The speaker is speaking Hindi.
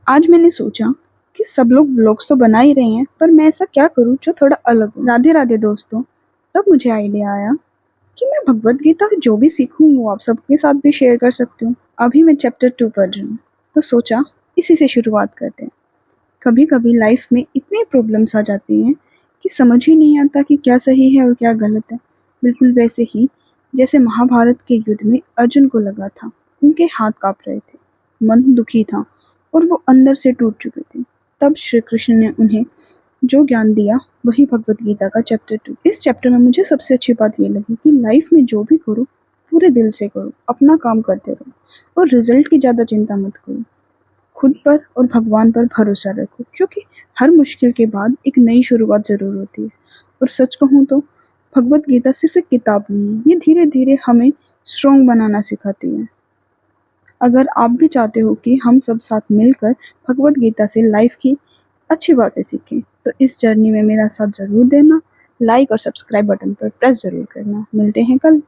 आज मैंने सोचा कि सब लोग व्लॉग्स तो बना ही रहे हैं, पर मैं ऐसा क्या करूं जो थोड़ा अलग हो। राधे राधे दोस्तों। तब मुझे आइडिया आया कि मैं भगवत गीता से जो भी सीखूं वो आप सबके साथ भी शेयर कर सकती हूँ। अभी मैं चैप्टर 2 पढ़ रही हूँ, तो सोचा इसी से शुरुआत करते हैं। कभी कभी लाइफ में इतनी प्रॉब्लम्स आ जाती हैं कि समझ ही नहीं आता कि क्या सही है और क्या गलत है। बिल्कुल वैसे ही जैसे महाभारत के युद्ध में अर्जुन को लगा था। उनके हाथ कांप रहे थे, मन दुखी था और वो अंदर से टूट चुके थे। तब श्री कृष्ण ने उन्हें जो ज्ञान दिया वही भगवत गीता का चैप्टर 2। इस चैप्टर में मुझे सबसे अच्छी बात ये लगी कि लाइफ में जो भी करो पूरे दिल से करो, अपना काम करते रहो और रिजल्ट की ज़्यादा चिंता मत करो। खुद पर और भगवान पर भरोसा रखो, क्योंकि हर मुश्किल के बाद एक नई शुरुआत ज़रूर होती है। और सच कहूँ तो भगवत गीता सिर्फ एक किताब नहीं है, ये धीरे धीरे हमें स्ट्रॉन्ग बनाना सिखाती है। अगर आप भी चाहते हो कि हम सब साथ मिलकर भगवत गीता से लाइफ की अच्छी बातें सीखें, तो इस जर्नी में मेरा साथ ज़रूर देना। लाइक और सब्सक्राइब बटन पर प्रेस ज़रूर करना। मिलते हैं कल।